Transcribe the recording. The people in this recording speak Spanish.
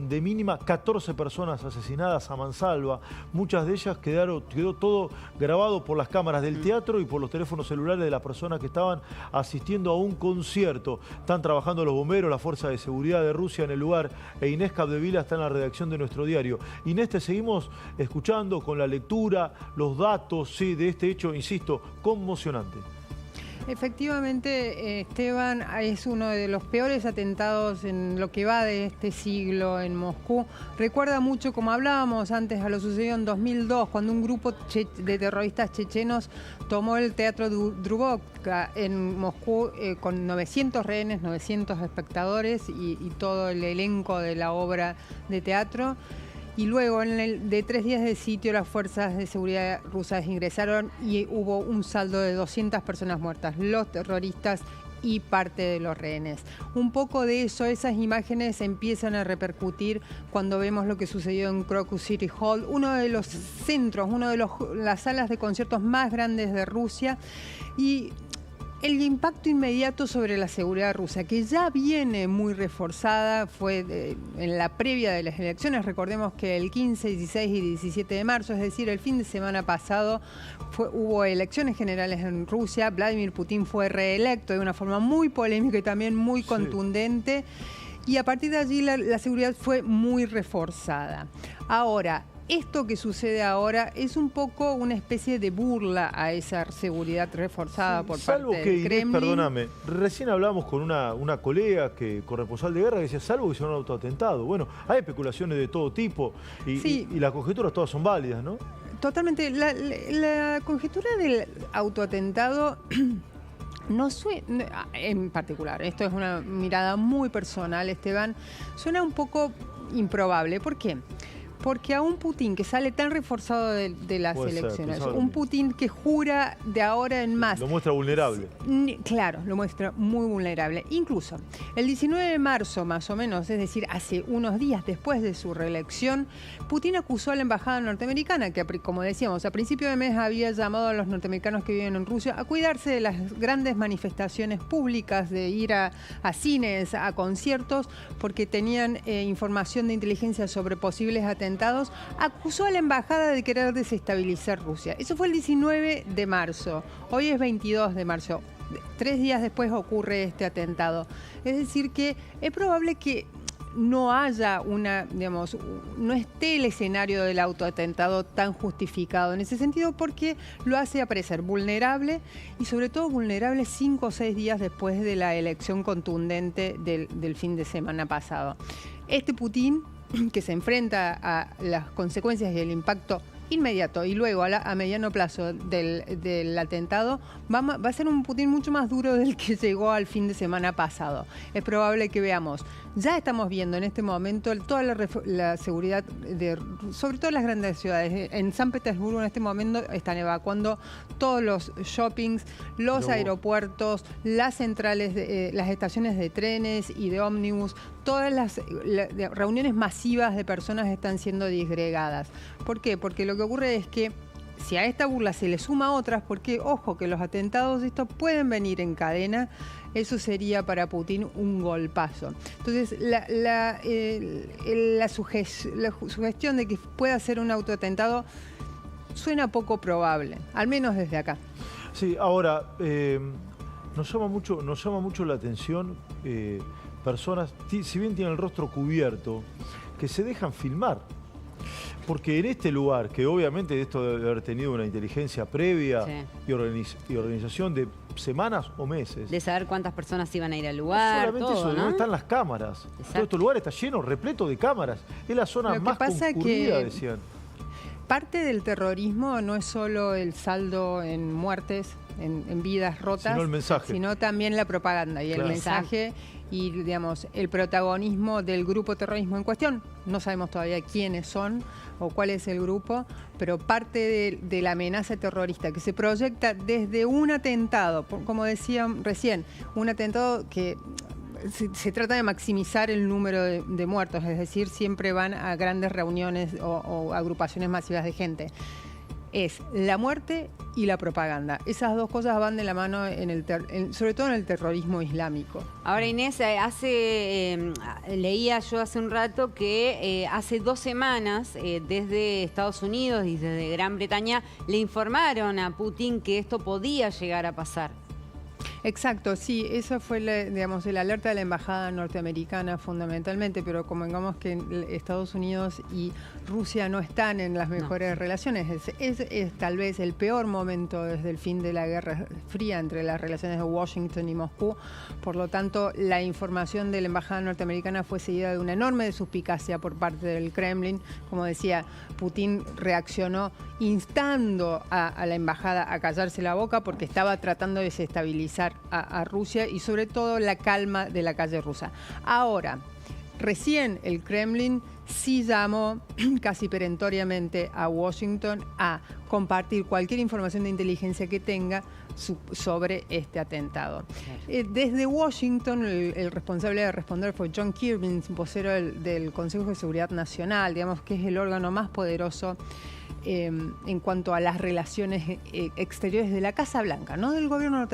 de mínima 14 personas asesinadas a mansalva. Muchas de ellas quedó todo grabado por las cámaras del teatro y por los teléfonos celulares de las personas que estaban asistiendo a un concierto. Están trabajando los bomberos, la Fuerza de Seguridad de Rusia en el lugar, e Inés Capdevila está en la redacción de nuestro diario. Inés, te seguimos escuchando con la lectura, los datos, sí, de este hecho, insisto, conmocionante. Efectivamente, Esteban, es uno de los peores atentados en lo que va de este siglo en Moscú. Recuerda mucho, como hablábamos antes, a lo sucedido en 2002, cuando un grupo de terroristas chechenos tomó el Teatro Drubovka en Moscú con 900 rehenes, 900 espectadores y todo el elenco de la obra de teatro. Y luego, de 3 días de sitio, las fuerzas de seguridad rusas ingresaron y hubo un saldo de 200 personas muertas, los terroristas y parte de los rehenes. Un poco de eso, esas imágenes empiezan a repercutir cuando vemos lo que sucedió en Crocus City Hall, uno de los centros, las salas de conciertos más grandes de Rusia, y el impacto inmediato sobre la seguridad rusa, que ya viene muy reforzada, fue en la previa de las elecciones. Recordemos que el 15, 16 y 17 de marzo, es decir, el fin de semana pasado, hubo elecciones generales en Rusia. Vladimir Putin fue reelecto de una forma muy polémica y también muy contundente. Y a partir de allí la seguridad fue muy reforzada. Ahora, esto que sucede ahora es un poco una especie de burla a esa seguridad reforzada por parte del Kremlin. Inés, perdóname, recién hablamos con una colega corresponsal de guerra que decía, salvo que sea un autoatentado. Bueno, hay especulaciones de todo tipo y las conjeturas todas son válidas, ¿no? Totalmente. La conjetura del autoatentado no suena, en particular, esto es una mirada muy personal, Esteban, suena un poco improbable. ¿Por qué? Porque a un Putin que sale tan reforzado de las elecciones, un Putin que jura de ahora en más... Lo muestra vulnerable. Claro, lo muestra muy vulnerable. Incluso el 19 de marzo, más o menos, es decir, hace unos días después de su reelección, Putin acusó a la embajada norteamericana, que, como decíamos, a principio de mes había llamado a los norteamericanos que viven en Rusia a cuidarse de las grandes manifestaciones públicas, de ir a cines, a conciertos, porque tenían información de inteligencia sobre posibles atentados. Acusó a la embajada de querer desestabilizar Rusia. Eso fue el 19 de marzo. Hoy es 22 de marzo. 3 días después ocurre este atentado. Es decir que es probable que no haya no esté el escenario del autoatentado tan justificado en ese sentido, porque lo hace aparecer vulnerable y sobre todo vulnerable 5 o 6 días después de la elección contundente del fin de semana pasado. Este Putin, que se enfrenta a las consecuencias y el impacto inmediato y luego a mediano plazo del atentado, va a ser un Putin mucho más duro del que llegó al fin de semana pasado. Es probable que veamos, ya estamos viendo en este momento toda la seguridad, sobre todo en las grandes ciudades. En San Petersburgo en este momento están evacuando todos los shoppings, los aeropuertos, las centrales, las estaciones de trenes y de ómnibus. Todas las reuniones masivas de personas están siendo disgregadas. ¿Por qué? Porque lo que ocurre es que si a esta burla se le suma otras, porque, ojo, que los atentados estos pueden venir en cadena, eso sería para Putin un golpazo. Entonces, la sugestión de que pueda ser un autoatentado suena poco probable, al menos desde acá. Sí, ahora, nos llama mucho la atención personas, si bien tienen el rostro cubierto, que se dejan filmar. Porque en este lugar, que obviamente esto debe haber tenido una inteligencia previa y organización de semanas o meses. De saber cuántas personas iban a ir al lugar, solamente todo, eso, ¿no? Están las cámaras. Exacto. Todo este lugar está lleno, repleto de cámaras. Es la zona más concurrida, decían. Parte del terrorismo no es solo el saldo en muertes, en vidas rotas, sino el mensaje, sino también la propaganda y el mensaje y, digamos, el protagonismo del grupo terrorismo en cuestión. No sabemos todavía quiénes son o cuál es el grupo, pero parte de la amenaza terrorista que se proyecta desde un atentado, como decía recién, un atentado que se trata de maximizar el número de muertos, es decir, siempre van a grandes reuniones o agrupaciones masivas de gente. es la muerte y la propaganda. Esas dos cosas van de la mano, sobre todo en el terrorismo islámico. Ahora, Inés, leía yo hace un rato que hace 2 semanas desde Estados Unidos y desde Gran Bretaña le informaron a Putin que esto podía llegar a pasar. Exacto, sí, eso fue, el alerta de la embajada norteamericana fundamentalmente, pero como digamos que Estados Unidos y Rusia no están en las mejores relaciones, es tal vez el peor momento desde el fin de la Guerra Fría entre las relaciones de Washington y Moscú. Por lo tanto, la información de la embajada norteamericana fue seguida de una enorme suspicacia por parte del Kremlin. Como decía, Putin reaccionó instando a la embajada a callarse la boca porque estaba tratando de desestabilizar a Rusia y sobre todo la calma de la calle rusa. Ahora, recién el Kremlin sí llamó casi perentoriamente a Washington a compartir cualquier información de inteligencia que tenga sobre este atentado. Desde Washington, el responsable de responder fue John Kirby, vocero del Consejo de Seguridad Nacional, digamos que es el órgano más poderoso en cuanto a las relaciones exteriores de la Casa Blanca, no del gobierno norteamericano.